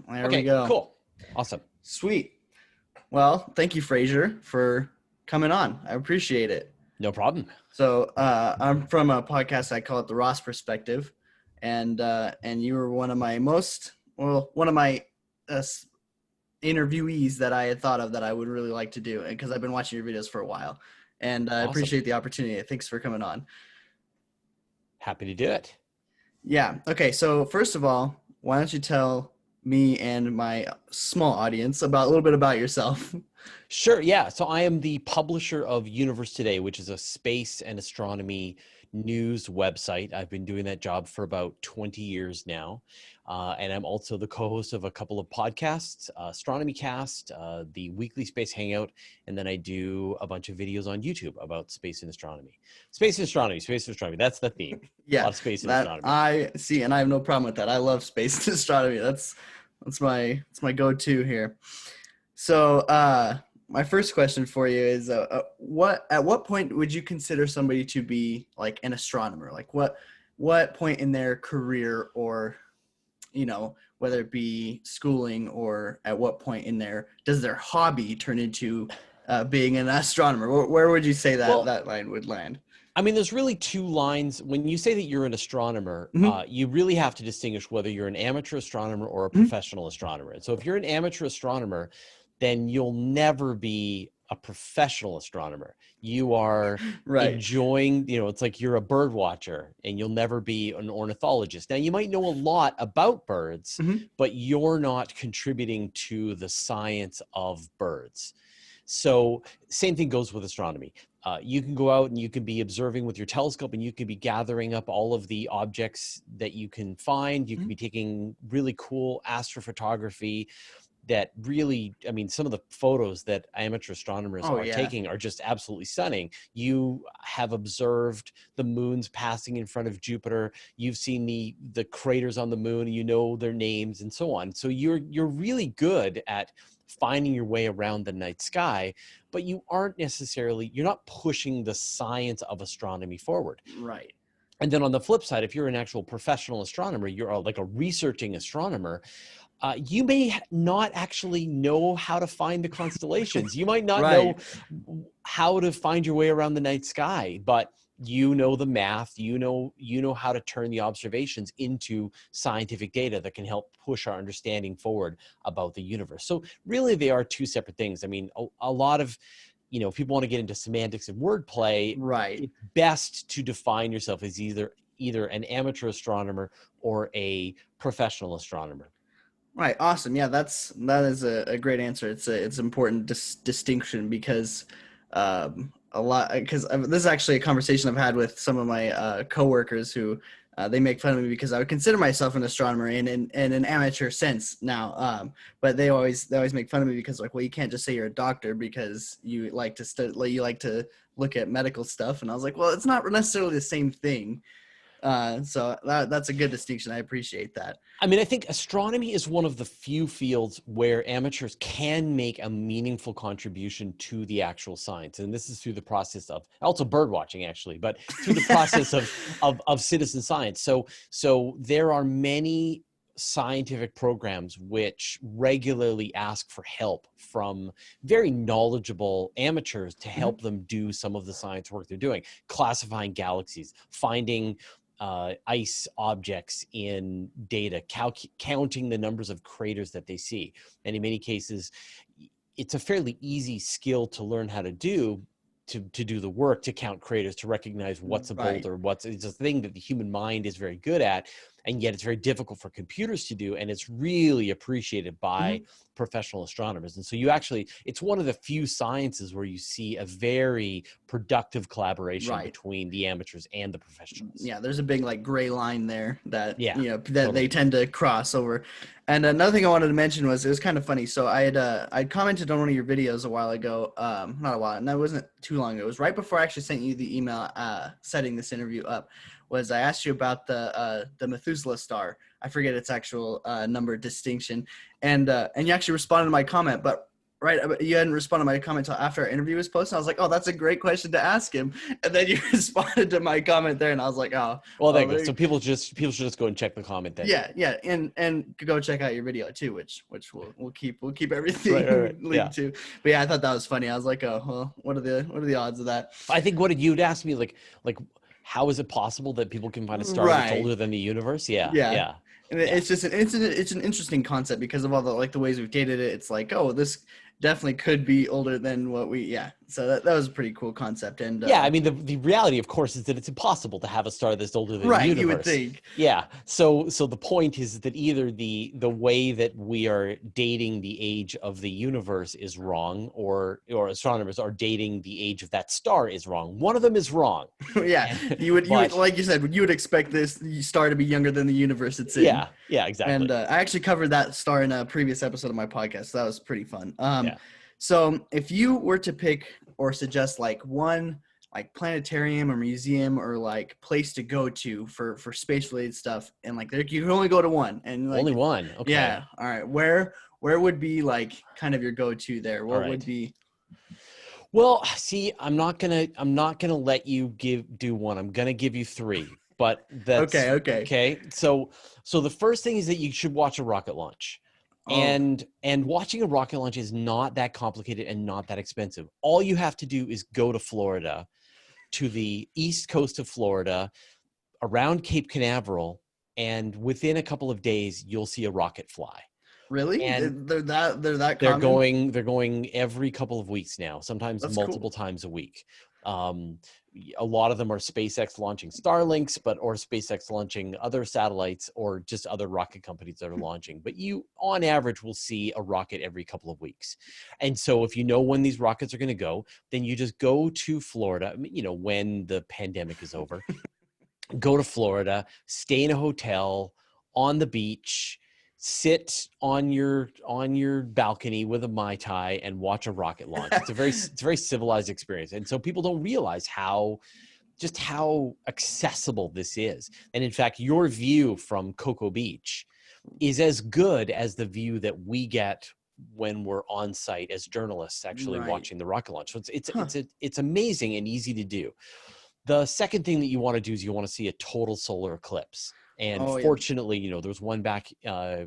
There we Okay, go. cool. Awesome. Sweet. Well, thank you, Fraser, for coming on. I appreciate it. No problem. So I'm from a podcast. I call it the Ross Perspective, and you were one of my uh, interviewees that I had thought of that I would really like to do, because I've been watching your videos for a while, and I Awesome. appreciate the opportunity. Thanks for coming on. Happy to do it. Yeah. Okay. So first of all, why don't you tell me and my small audience about a little bit about yourself? Sure. Yeah. So I am the publisher of Universe Today, which is a space and astronomy news website. I've been doing that job for about 20 years now. And I'm also the co-host of a couple of podcasts, Astronomy Cast, the Weekly Space Hangout, and then I do a bunch of videos on YouTube about space and astronomy. Space and astronomy, space and astronomy. That's the theme. A Yeah, lot of space and that astronomy. I see, and I have no problem with that. I love space astronomy. That's my go-to here. So, my first question for you is, at what point would you consider somebody to be like an astronomer? Like what point in their career, or whether it be schooling, or at what point in does their hobby turn into being an astronomer? Where would you say that Well, that line would land? I mean, there's really two lines. When you say that you're an astronomer, Hmm. you really have to distinguish whether you're an amateur astronomer or a Hmm. professional astronomer. And so if you're an amateur astronomer, then you'll never be a professional astronomer. You are Right. enjoying, it's like you're a bird watcher and you'll never be an ornithologist. Now, you might know a lot about birds, Hmm. but you're not contributing to the science of birds. So same thing goes with astronomy. You can go out and you can be observing with your telescope and you can be gathering up all of the objects that you can find. You can be taking really cool astrophotography that really, I mean, some of the photos that amateur astronomers Oh are yeah. taking are just absolutely stunning. You have observed the moons passing in front of Jupiter. You've seen the craters on the moon, you know their names and so on. So you're really good at finding your way around the night sky, but you're not pushing the science of astronomy forward. Right. And then on the flip side, if you're an actual professional astronomer, you're like a researching astronomer, you may not actually know how to find the constellations. You might not know Right. how to find your way around the night sky, but you know the math, you know how to turn the observations into scientific data that can help push our understanding forward about the universe. So really they are two separate things. I mean, a lot of, if people want to get into semantics and wordplay, Right. it's best to define yourself as either an amateur astronomer or a professional astronomer. Right. Awesome. Yeah, that is a great answer. It's important distinction, because a lot because this is actually a conversation I've had with some of my coworkers who they make fun of me because I would consider myself an astronomer in an amateur sense now. But they always make fun of me because, like, well, you can't just say you're a doctor because you like to you like to look at medical stuff. And I was like, well, it's not necessarily the same thing. So that's a good distinction. I appreciate that. I mean, I think astronomy is one of the few fields where amateurs can make a meaningful contribution to the actual science. And this is through the process of also bird watching, actually, but through the process of citizen science. So there are many scientific programs which regularly ask for help from very knowledgeable amateurs to Mhm. help them do some of the science work they're doing, classifying galaxies, finding ice objects in data, counting the numbers of craters that they see. And in many cases, it's a fairly easy skill to learn how to do, to do the work, to count craters, to recognize what's a Right. boulder, it's a thing that the human mind is very good at, and yet it's very difficult for computers to do, and it's really appreciated by Mhm. professional astronomers. And so it's one of the few sciences where you see a very productive collaboration Right. between the amateurs and the professionals. Yeah, there's a big like gray line there that Yeah, that they totally. tend to cross over. And another thing I wanted to mention was, it was kind of funny. So I'd commented on one of your videos a while ago, not a while, and that wasn't too long ago. It was right before I actually sent you the email setting this interview up. Was I asked you about the Methuselah star? I forget its actual number distinction, and you actually responded to my comment, but Right, but you hadn't responded to my comment until after our interview was posted. I was like, "Oh, that's a great question to ask him," and then you responded to my comment there, and I was like, "Oh, Well, there well, you go. So people should just go and check the comment then. yeah, and go check out your video too, which we'll keep Right. everything Yeah. linked to." But yeah, I thought that was funny. I was like, "Oh, well, what are the odds of that?" I think what did you'd ask me like how is it possible that people can find a star that's Right. older than the universe? Yeah, Yeah. yeah, And yeah. it's just it's an interesting concept because of all the like the ways we've dated it. It's like, oh, this definitely could be older than what we yeah. So that was a pretty cool concept. And Yeah, I mean the reality, of course, is that it's impossible to have a star that's older than the right, you would universe. think. Yeah. So the point is that either the way that we are dating the age of the universe is wrong, or astronomers are dating the age of that star is wrong. One of them is wrong. Yeah, you would But like you said, you would expect this star to be younger than the universe it's in. yeah, And exactly. I actually covered that star in a previous episode of my podcast. So that was pretty fun. Yeah. So if you were to pick or suggest like one like planetarium or museum or like place to go to for space related stuff, and like there you can only go to one, and like Only one. Okay. yeah, all right, where would be like kind of your go to there? All What would right. be Well, see, I'm not gonna let you do one. I'm gonna give you three. But that's okay? okay. So the first thing is that you should watch a rocket launch. Oh, And watching a rocket launch is not that complicated and not that expensive. All you have to do is go to Florida, to the east coast of Florida, around Cape Canaveral, and within a couple of days you'll see a rocket fly. really? And They're that common? they're going every couple of weeks now, sometimes That's multiple cool. times a week. Um, a lot of them are SpaceX launching Starlinks, or SpaceX launching other satellites, or just other rocket companies that are launching. But you, on average, will see a rocket every couple of weeks. And so, if you know when these rockets are going to go, then you just go to Florida. When the pandemic is over, go to Florida, stay in a hotel on the beach, sit on your balcony with a Mai Tai and watch a rocket launch. It's a very civilized experience. And so people don't realize how accessible this is. And in fact, your view from Cocoa Beach is as good as the view that we get when we're on site as journalists actually Right. watching the rocket launch. So Huh. it's amazing and easy to do. The second thing that you want to do is you want to see a total solar eclipse. And Oh yeah. fortunately, there was one back, a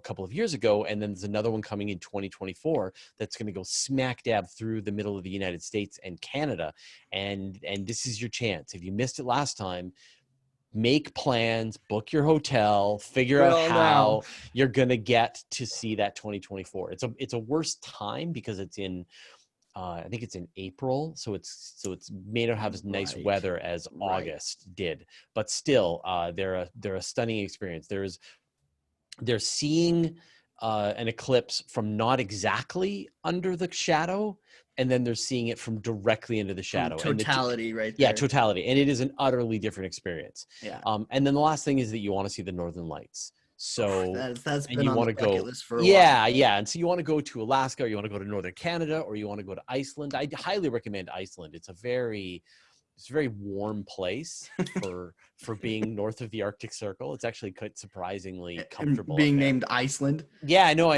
couple of years ago, and then there's another one coming in 2024 that's going to go smack dab through the middle of the United States and Canada. And this is your chance. If you missed it last time, make plans, book your hotel, figure Do it out all now. how you're going to get to see that 2024. It's a worse time because it's in I think it's in April, so it's may not have as nice Right. weather as Right. August did, but still, they're a stunning experience. They're seeing an eclipse from not exactly under the shadow, and then they're seeing it from directly into the From shadow, and totality right yeah, there. totality, and it is an utterly different experience. Yeah. And then the last thing is that you want to see the Northern Lights. So, That's and been you on want the to bucket go, list for a while. yeah, and so you want to go to Alaska, or you want to go to Northern Canada, or you want to go to Iceland. I highly recommend Iceland. It's a very warm place for being north of the Arctic Circle. It's actually quite surprisingly And comfortable up being there. named Iceland. Yeah, I know.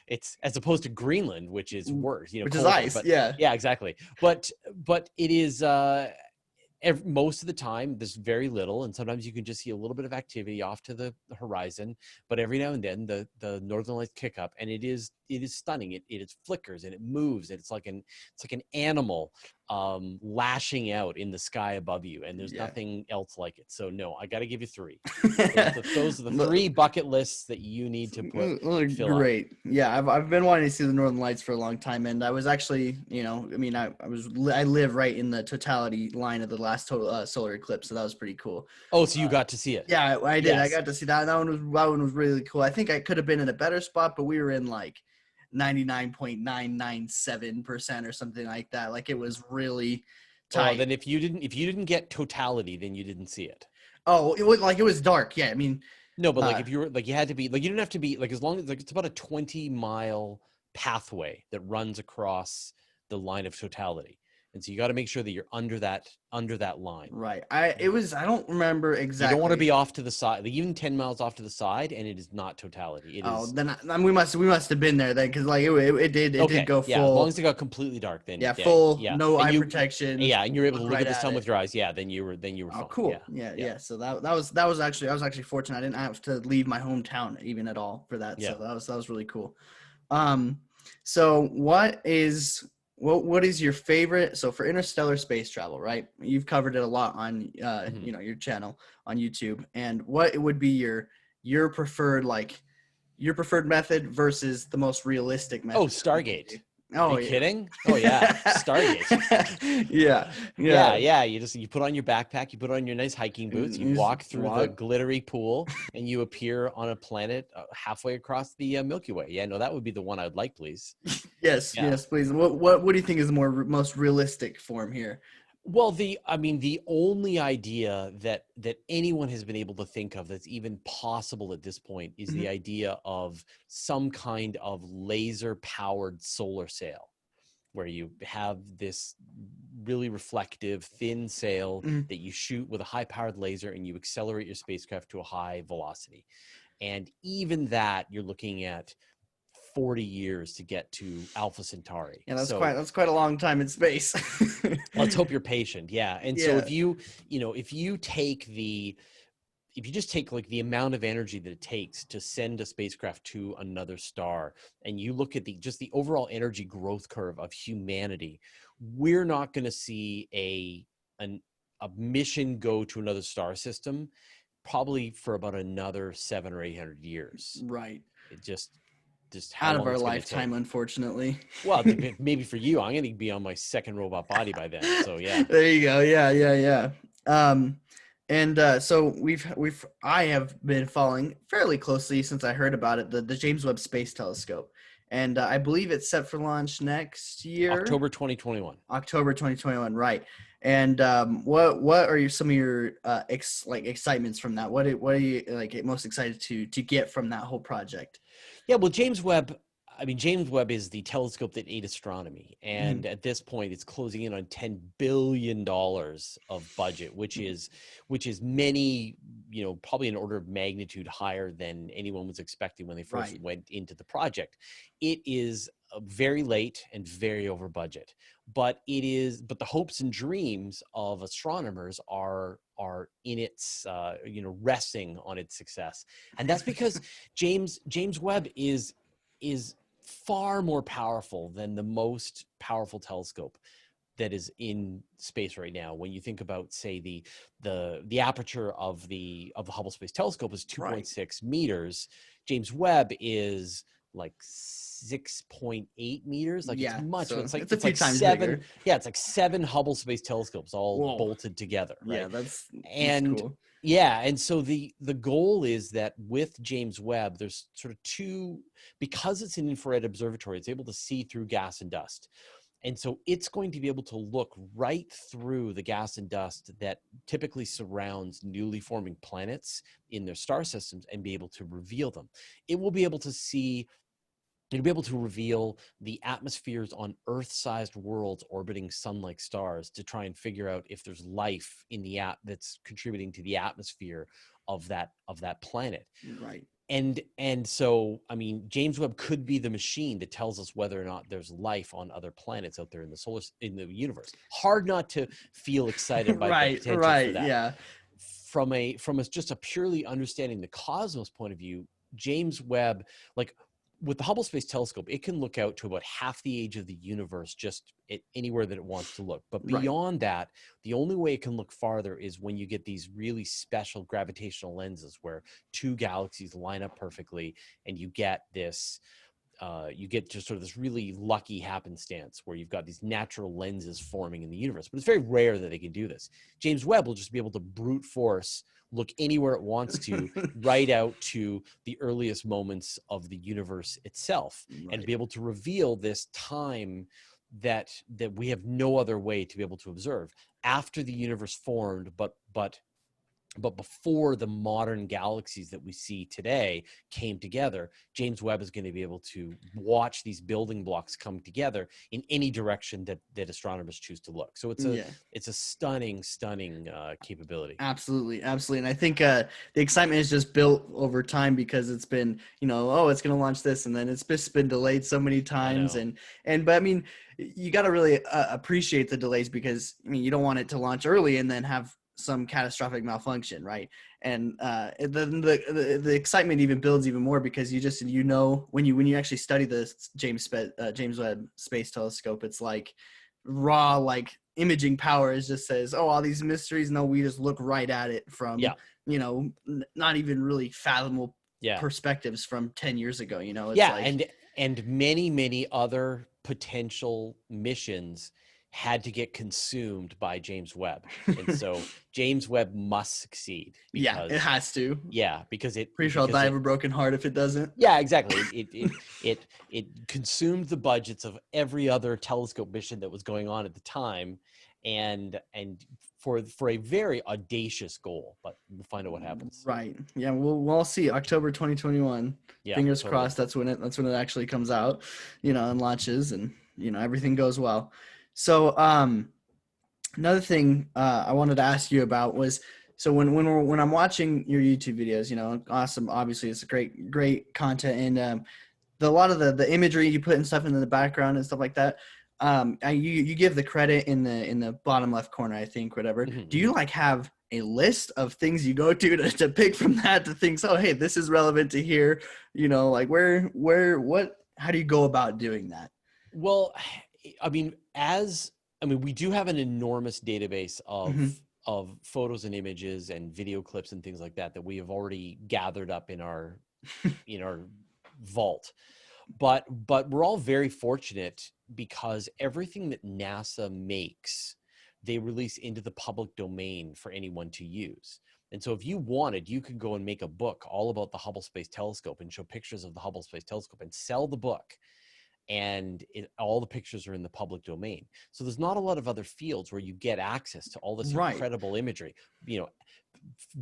It's as opposed to Greenland, which is worse, Which is colder. ice. But Yeah. yeah, exactly. But it is most of the time there's very little, and sometimes you can just see a little bit of activity off to the horizon. But every now and then the northern lights kick up, and it is stunning. It flickers and it moves, and it's like an animal lashing out in the sky above you, and there's Yeah. nothing else like it. So no, I got to give you three. Those are the three bucket lists that you need to fill out. Great. Yeah, I've been wanting to see the Northern Lights for a long time, and I was actually, I mean, I live right in the totality line of the last total solar eclipse, so that was pretty cool. Oh, so you got to see it? Yeah, I did. I Yes. got to see that. That one was really cool. I think I could have been in a better spot, but we were in like 99.997% or something like that. Like it was really Oh, tight. then if you didn't get totality, then you didn't see it. Oh, it was dark. Yeah, I mean, No, but like uh, if you were like you had to be like you didn't have to be like as long as like it's about a 20-mile pathway that runs across the line of totality. And so you got to make sure that you're under that line. Right. I don't remember You don't want to exactly. be off to the side, like even 10 miles off to the side, and it is not totality. It Oh, is then we must have been there then, because like it did okay. go Yeah, as long full. as it got completely dark, then Yeah, yeah, full, yeah, no and eye protection. yeah, and you're able to Look look right at the at sun it. with your eyes. Yeah, then you were Oh, fine. cool. Yeah, Yeah, yeah, yeah. So that was actually, I was actually fortunate. I didn't have to leave my hometown even at all for that. yeah. So that was really cool. Um, so what is your favorite? So for interstellar space travel, right? You've covered it a lot on Mhm. your channel on YouTube. And what would be your preferred, like your preferred method versus the most realistic Oh, method that people do? Stargate. Are Oh you yeah. kidding? Oh yeah, Stargate. Yeah. Yeah, Yeah. yeah. You put on your backpack, you put on your nice hiking boots, you You just walk through the walk. glittery pool, and you appear on a planet halfway across the Milky Way. Yeah, no, that would be the one I'd like, please. Yes, Yeah. yes, please. What do you think is the most realistic form here? Well, the only idea that anyone has been able to think of that's even possible at this point is the Mhm. idea of some kind of laser powered solar sail, where you have this really reflective thin sail Mhm. that you shoot with a high powered laser and you accelerate your spacecraft to a high velocity. And even that, you're looking at 40 years to get to Alpha Centauri. Yeah, So that's quite a long time in space. let's hope you're patient. Yeah. And so Yeah, if you just take like the amount of energy that it takes to send a spacecraft to another star, and you look at the overall energy growth curve of humanity, we're not going to see a mission go to another star system probably for about another 700 or 800 years. right. It just how Out of long our it's going to lifetime, take. unfortunately. Well, maybe for you, I'm going to be on my second robot body by then. So yeah. There you go. Yeah, yeah, yeah. And so I have been following fairly closely since I heard about it, the James Webb Space Telescope, and I believe it's set for launch next year, October 2021. October 2021, right? And what are some of your excitements from that? What are you like most excited to get from that whole project? Yeah, well, James Webb is the telescope that ate astronomy. Mhm. And at this point, it's closing in on $10 billion of budget, which is many, probably an order of magnitude higher than anyone was expecting when they first Right. went into the project. It is very late and very over budget, but but the hopes and dreams of astronomers are in its resting on its success. And that's because James Webb is far more powerful than the most powerful telescope that is in space right now. When you think about, say, the aperture of the Hubble Space Telescope is Right. 2.6 meters. James Webb is like 6.8 meters. Like it's Yeah. much. So It's like it's a it's few like times seven. bigger. Yeah, it's like seven Hubble Space Telescopes all Whoa. bolted together, Yeah, right? that's And cool. yeah, and so the goal is that with James Webb, there's sort of two, because it's an infrared observatory, it's able to see through gas and dust. And so it's going to be able to look right through the gas and dust that typically surrounds newly forming planets in their star systems and be able to reveal them. It will be able to see It'll be able to reveal the atmospheres on Earth-sized worlds orbiting sun-like stars to try and figure out if there's life in the that's contributing to the atmosphere of that planet. Right. And so, I mean, James Webb could be the machine that tells us whether or not there's life on other planets out there in the universe. Hard not to feel excited by the Right. potential for Right. that. Yeah. From just a purely understanding the cosmos point of view, James Webb, like with the Hubble Space Telescope, it can look out to about half the age of the universe just anywhere that it wants to look. But Right. beyond that, the only way it can look farther is when you get these really special gravitational lenses where two galaxies line up perfectly, and you get just sort of this really lucky happenstance where you've got these natural lenses forming in the universe. But it's very rare that they can do this. James Webb will just be able to brute force look anywhere it wants to, right out to the earliest moments of the universe itself, and Right. be able to reveal this time that we have no other way to be able to observe after the universe formed, but But before the modern galaxies that we see today came together, James Webb is going to be able to watch these building blocks come together in any direction that astronomers choose to look. So Yeah. it's a stunning capability. Absolutely, absolutely. And I think the excitement is just built over time because it's been, oh, it's going to launch this, and then it's just been delayed so many I times. know. But I mean, you got to really appreciate the delays because I mean, you don't want it to launch early and then have some catastrophic malfunction, right? And the excitement even builds even more because when you actually study the James Webb Space Telescope, it's like raw imaging power is just says, oh, all these mysteries. No, we just look right at it from Yeah. not even really fathomable Yeah. perspectives from 10 years ago. It's Yeah, like and many other potential missions had to get consumed by James Webb. And so James Webb must succeed yeah, it because has to. Pretty sure I'll die of a broken heart if it doesn't. yeah, exactly. It consumed the budgets of every other telescope mission that was going on at the time, and for a very audacious goal. But we'll find out what happens. Right. Yeah, we'll see. October 2021. Yeah, Fingers totally. crossed that's when it actually comes out, and launches, and everything goes well. So another thing I wanted to ask you about was, so when I'm watching your YouTube videos, awesome. Obviously, it's a great content, and a lot of the imagery you put and stuff in the background and stuff like that. You give the credit in the bottom left corner, I think, whatever. Do you have a list of things you go to pick from that to think, oh, hey, this is relevant to here, how do you go about doing that? Well, I mean, we do have an enormous database of photos and images and video clips and things like that we have already gathered up in our vault. But we're all very fortunate because everything that NASA makes, they release into the public domain for anyone to use. And so if you wanted, you could go and make a book all about the Hubble Space Telescope and show pictures of the Hubble Space Telescope and sell the book. And all the pictures are in the public domain. So there's not a lot of other fields where you get access to all this incredible imagery,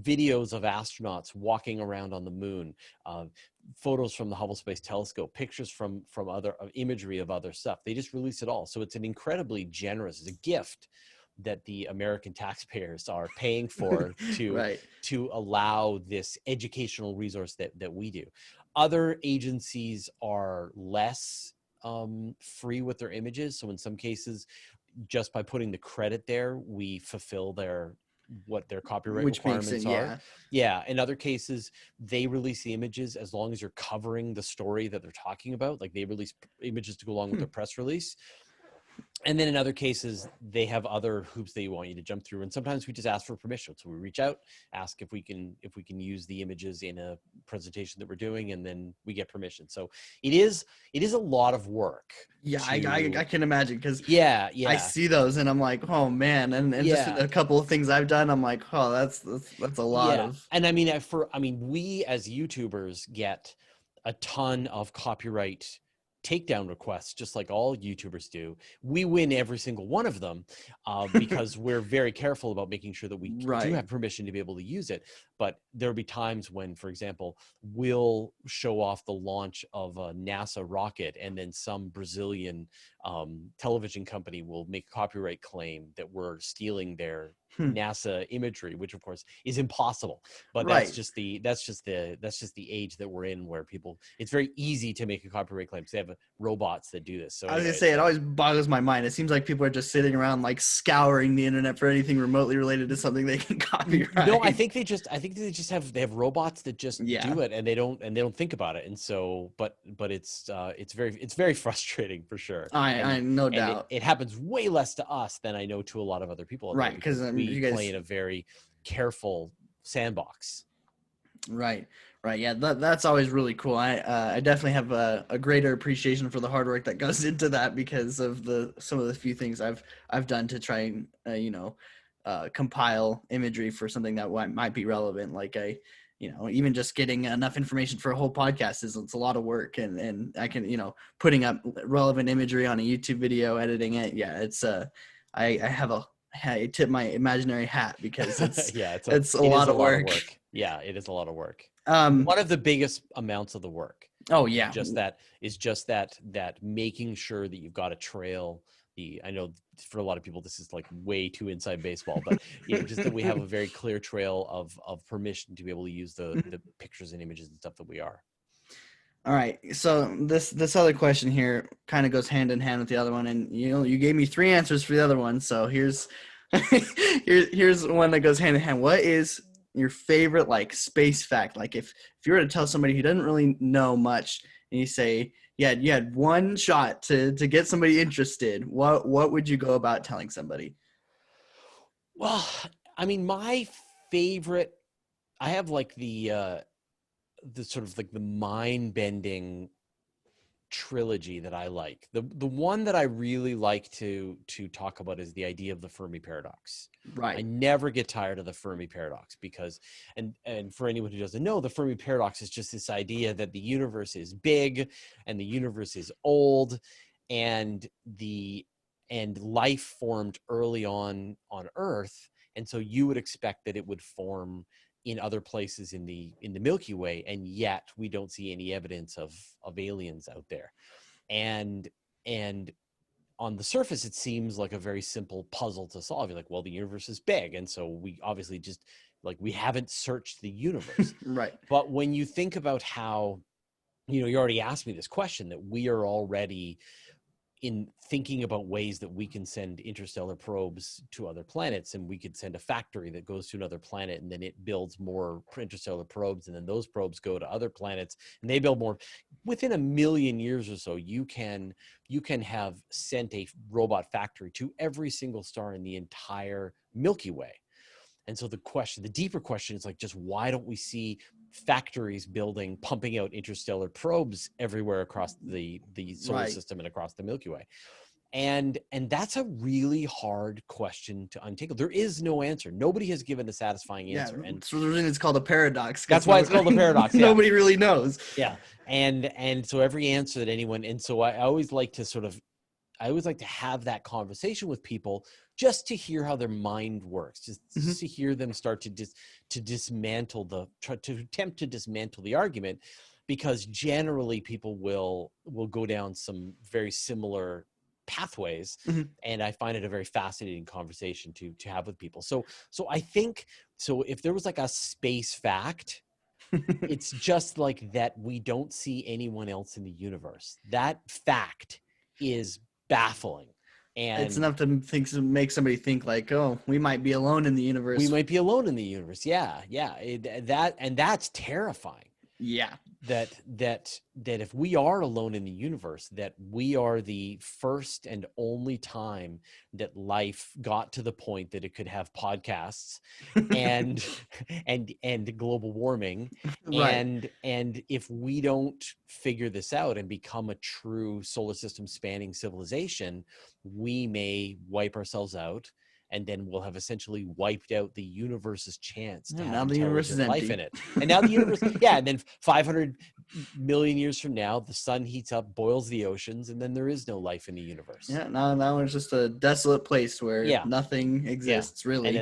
videos of astronauts walking around on the moon, photos from the Hubble Space Telescope, pictures from other imagery of other stuff. They just release it all. So it's an incredibly generous, it's a gift that the American taxpayers are paying for to allow this educational resource that we do. Other agencies are less free with their images. So in some cases, just by putting the credit there, we fulfill what their copyright requirements are. Yeah. In other cases, they release the images as long as you're covering the story that they're talking about. Like they release images to go along with their press release. And then in other cases, they have other hoops they want you to jump through. And sometimes we just ask for permission. So we reach out, ask if we can use the images in a presentation that we're doing, and then we get permission. So it is a lot of work. Yeah, I can imagine because yeah, I see those and I'm like, oh man, and just a couple of things I've done, I'm like, oh, that's a lot of. And we as YouTubers get a ton of copyright takedown requests, just like all YouTubers do. We win every single one of them because we're very careful about making sure that we do have permission to be able to use it. But there'll be times when, for example, we'll show off the launch of a NASA rocket, and then some Brazilian television company will make a copyright claim that we're stealing their NASA imagery, which of course is impossible. But that's just the age that we're in, where it's very easy to make a copyright claim. So they have robots that do this. So I was gonna say, it always boggles my mind. It seems like people are just sitting around like scouring the internet for anything remotely related to something they can copyright. No, I think they just have robots that just do it, and they don't think about it. And so, but it's very frustrating for sure. I no doubt. It happens way less to us than I know to a lot of other people. Right, because we play in a very careful sandbox. Right. Yeah, that's always really cool. I definitely have a greater appreciation for the hard work that goes into that because of some of the few things I've done to try and compile imagery for something that might be relevant. Like even just getting enough information for a whole podcast it's a lot of work, and I can putting up relevant imagery on a YouTube video, editing it. Yeah, it's I have I tip my imaginary hat because Yeah, it's a it is lot a of lot of work. work. Yeah, it is a lot of work. Um, One of the biggest amounts of the work oh is yeah, just that making sure that you've got a trail. I know for a lot of people this is like way too inside baseball, but just that we have a very clear trail of permission to be able to use the pictures and images and stuff that we are. All right. So this other question here kind of goes hand in hand with the other one, and you gave me 3 answers for the other one. So here's here's one that goes hand in hand. What is your favorite like space fact? Like if you were to tell somebody who doesn't really know much, and you say you had one shot to get somebody interested, what would you go about telling somebody? Well, I mean, my favorite, I have like the sort of like the mind bending trilogy that I like. The one that I really like to talk about is the idea of the Fermi paradox. I Right. never get tired of the Fermi paradox because and for anyone who doesn't know, the Fermi paradox is just this idea that the universe is big and the universe is old and life formed early on Earth, and so you would expect that it would form in other places in the Milky Way, and yet we don't see any evidence of aliens out there. And and on the surface, it seems like a very simple puzzle to solve. You're like, well, the universe is big, and so we obviously just like we haven't searched the universe. Right. But when you think about how, you already asked me this question that we are already in thinking about ways that we can send interstellar probes to other planets, and we could send a factory that goes to another planet and then it builds more interstellar probes, and then those probes go to other planets and they build more. Within a million years or so, you can have sent a robot factory to every single star in the entire Milky Way. And so the deeper question is like, just why don't we see factories pumping out interstellar probes everywhere across the solar Right. system and across the Milky Way? And that's a really hard question to untangle. There is no answer. Nobody has given a satisfying Yeah. answer. And So the reason it's called a paradox that's because why it's called a paradox. Yeah. nobody really knows. Yeah. And so every answer that anyone, and so I always like to have that conversation with people just to hear how their mind works, just to hear them start to dismantle to attempt to dismantle the argument, because generally people will go down some very similar pathways. Mhm. And I find it a very fascinating conversation to have with people. So I think, so if there was like a space fact, it's just like that we don't see anyone else in the universe. That fact is baffling. It's And enough to make somebody think like, oh, we might be alone in the we universe. might be alone in the universe. Yeah. That's terrifying. Yeah. That if we are alone in the universe, that we are the first and only time that life got to the point that it could have podcasts and and global warming. Right. And if we don't figure this out and become a true solar system spanning civilization, we may wipe ourselves out, and then we'll have essentially wiped out the universe's chance to Yeah, have now the universe is intelligent life empty. in it. And now the universe, yeah, and then 500 million years from now, the sun heats up, boils the oceans, and then there is no life in the universe. Yeah, now that one's just a desolate place where Yeah, nothing yeah. exists And really.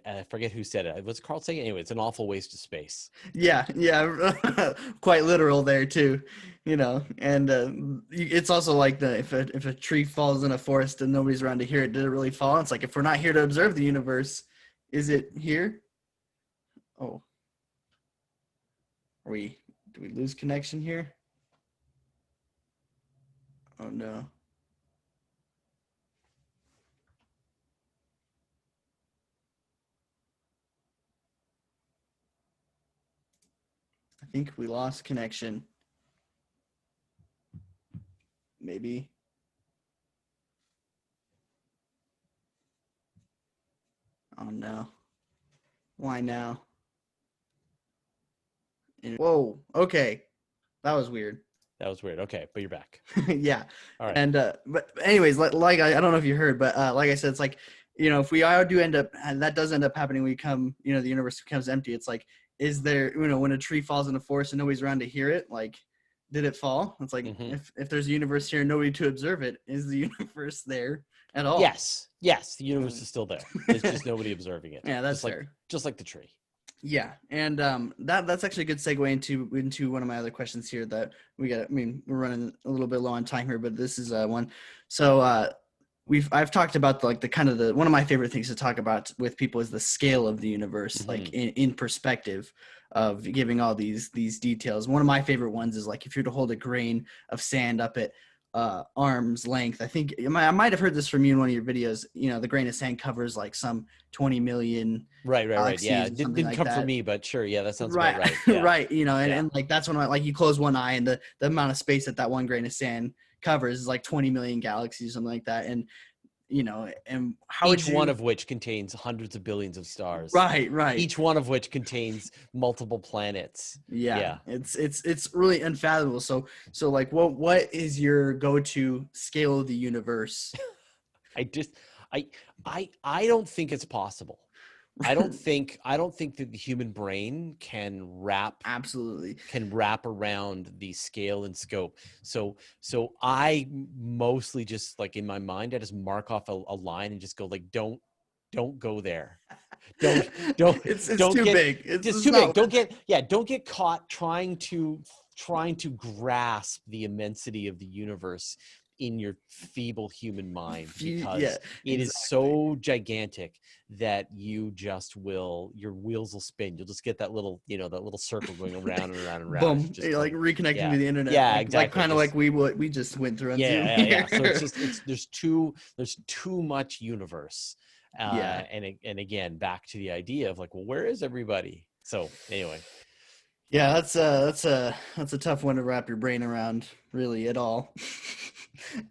I forget who said it. Was Carl saying it? Anyway, it's an awful waste of space. Yeah, yeah, quite literal there too, And it's also like if a tree falls in a forest and nobody's around to hear it, did it really fall? It's like if we're not here to observe the universe, is it here? Oh, do we lose connection here? Oh no. I think we lost connection. Maybe. Oh no. Why now? Whoa. Okay. That was weird. That was weird. Okay, but you're back. Yeah. All right. And but anyways, like I don't know if you heard, but like I said, it's like, if we are do end up, and that does end up happening, we come, the universe becomes empty. It's like, is there, when a tree falls in the forest and nobody's around to hear it, like, did it fall? It's like, Mm-hmm. if there's a universe here and nobody to observe it, is the universe there at all? Yes. Yes, the universe is still there. It's just nobody observing it. Yeah, that's fair. Just like the tree. Yeah, and that's actually a good segue into one of my other questions here that we got. I mean, we're running a little bit low on time here, but this is one. So I've talked about the kind of the one of my favorite things to talk about with people is the scale of the universe, like in perspective of giving all these details. One of my favorite ones is like if you're to hold a grain of sand up at arm's length. I think I might have heard this from you in one of your videos. You know, the grain of sand covers like some 20 million Right. Yeah, galaxies or didn't something like come from that. me, but sure. Yeah, that sounds about Right, right. Yeah. right. You know, Yeah. and like that's when like you close one eye and the amount of space that one grain of sand covers is like 20 million galaxies, or something like that. And you know, and how would Each you? one of which contains hundreds of billions of stars. Right. Each one of which contains multiple planets. Yeah, Yeah. it's really unfathomable. So like, what is your go-to scale of the universe? I just I don't think it's possible. I don't think that the human brain can Absolutely. wrap around the scale and scope. So I mostly just like in my mind, I just mark off a line and just go like, don't go there. Don't It's don't too get big. It's too not big. Don't get caught trying to grasp the immensity of the universe in your feeble human mind, yeah, because it is exactly. so gigantic that you just your wheels will spin. You'll just get that little, that little circle going around and around and around. It's Boom. just You're like going, reconnecting yeah, to the internet. yeah, Like exactly. kind of like we just went through on Zoom Yeah. So here. there's too much universe. Yeah. And again, back to the idea of like, well, where is everybody? So anyway. Yeah, that's a tough one to wrap your brain around, really, at all.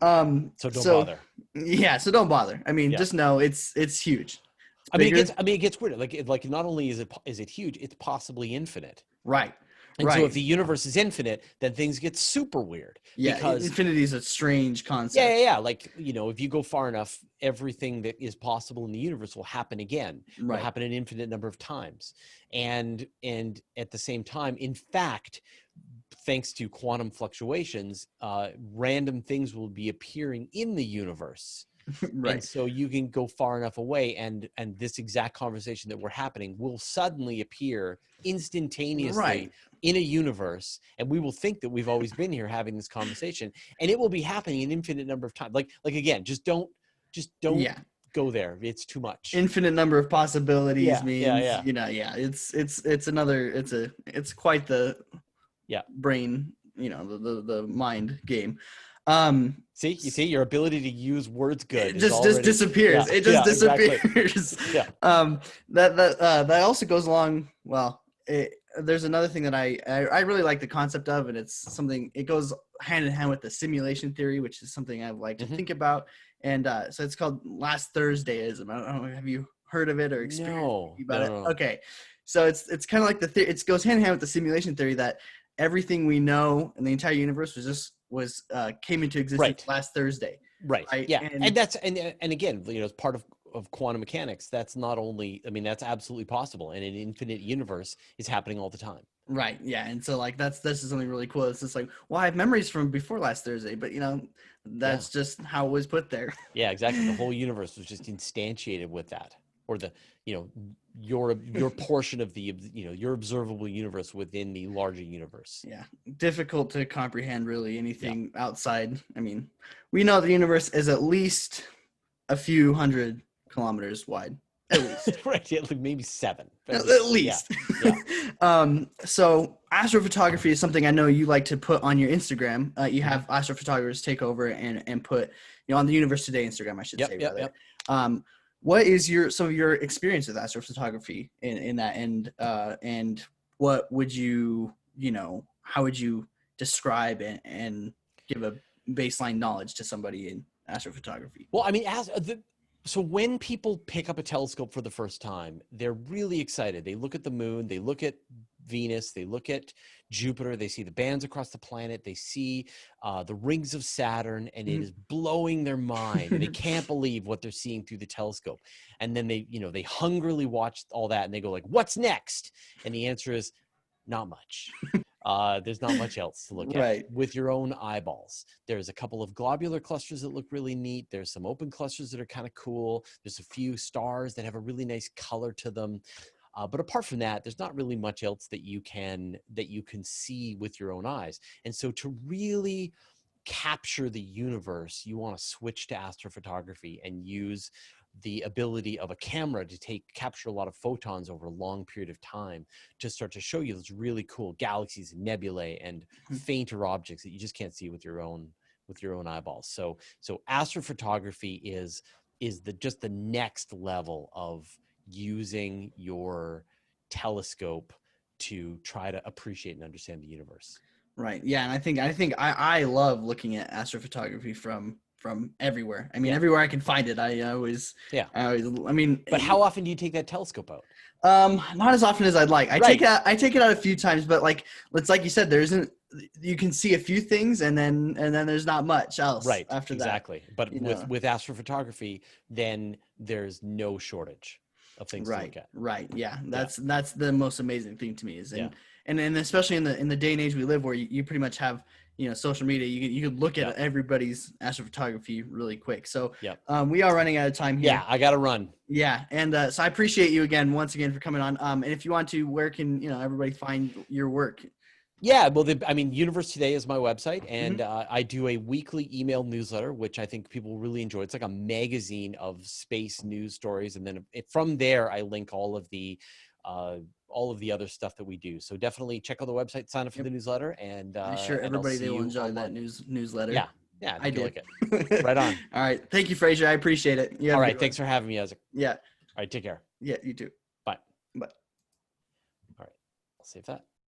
So don't So bother. yeah, so don't bother. I mean, Yeah. just know it's huge. It's I mean, bigger. it gets weird. Like not only is it huge, it's possibly infinite. Right. And so if Right. the universe is infinite, then things get super weird, Yeah, because infinity is a strange concept. yeah. Like, if you go far enough, everything that is possible in the universe will happen again. Will Right. happen an infinite number of times. And at the same time, in fact, thanks to quantum fluctuations, random things will be appearing in the universe. And Right. so you can go far enough away, and this exact conversation that we're happening will suddenly appear instantaneously Right. in a universe, and we will think that we've always been here having this conversation, and it will be happening an infinite number of times. Like again, just don't Yeah. go there. It's too much. Infinite number of possibilities means, Yeah. yeah, it's another it's quite the Yeah. brain, the mind game. See, your ability to use words good It is just already, disappears. It just exactly. disappears. Yeah. That also goes along. Well, there's another thing that I really like the concept of, and it's something, it goes hand in hand with the simulation theory, which is something I've liked to think about. And so it's called last Thursdayism. I don't know, have you heard of it or experienced about it? No. Okay, so it's kind of like the theory. It goes hand in hand with the simulation theory that everything we know in the entire universe came into existence last Thursday. Right. Right. Yeah. And that's and again, as part of quantum mechanics, that's not only, I mean, that's absolutely possible. And an infinite universe is happening all the time. Right. Yeah. And so like this is something really cool. It's just like, well, I have memories from before last Thursday, but that's just how it was put there. Yeah, exactly. The whole universe was just instantiated with that, or your portion of the, your observable universe within the larger universe. Yeah. Difficult to comprehend really anything outside. I mean, we know the universe is at least a few hundred kilometers wide. At least. Right. Yeah, like maybe 7. At least. Yeah. So astrophotography is something I know you like to put on your Instagram. You have astrophotographers take over and put, on the Universe Today Instagram, I should say. Yep. What is some of your experience with astrophotography in that, and what would you, how would you describe and give a baseline knowledge to somebody in astrophotography? Well, I mean, so when people pick up a telescope for the first time, they're really excited. They look at the moon, they look at Venus, they look at Jupiter, they see the bands across the planet, they see the rings of Saturn, and it is blowing their mind. And they can't believe what they're seeing through the telescope. And then they hungrily watch all that, and they go like, what's next? And the answer is not much. There's not much else to look at Right. with your own eyeballs. There's a couple of globular clusters that look really neat. There's some open clusters that are kind of cool. There's a few stars that have a really nice color to them. But apart from that, there's not really much else that you can see with your own eyes. And so to really capture the universe, you want to switch to astrophotography and use the ability of a camera to capture a lot of photons over a long period of time to start to show you those really cool galaxies and nebulae and fainter objects that you just can't see with your own eyeballs. So astrophotography is just the next level of using your telescope to try to appreciate and understand the universe. Right. Yeah, and I love looking at astrophotography from everywhere. I mean, Yeah. everywhere I can find it. I always. But how often do you take that telescope out? Not as often as I'd like. I take it out a few times, but like it's like you said, there isn't. You can see a few things, and then there's not much else after that. Exactly. But with astrophotography, then there's no shortage of things to look at. Right. Yeah. That's the most amazing thing to me is and especially in the day and age we live where you pretty much have, social media, you could look at everybody's astrophotography really quick. So we are running out of time here. Yeah, I got to run. Yeah. And so I appreciate you once again for coming on. And if you want to, where can, everybody find your work? Yeah, well, Universe Today is my website, and I do a weekly email newsletter, which I think people really enjoy. It's like a magazine of space news stories, and then from there, I link all of the other stuff that we do. So definitely check out the website, sign up for the newsletter, and I'm sure everybody they will enjoy that newsletter. Yeah, I do like it. Right on. All right, thank you, Fraser. I appreciate it. All right, thanks for having me, Isaac. Yeah. All right, take care. Yeah, you too. Bye. Bye. All right, I'll save that.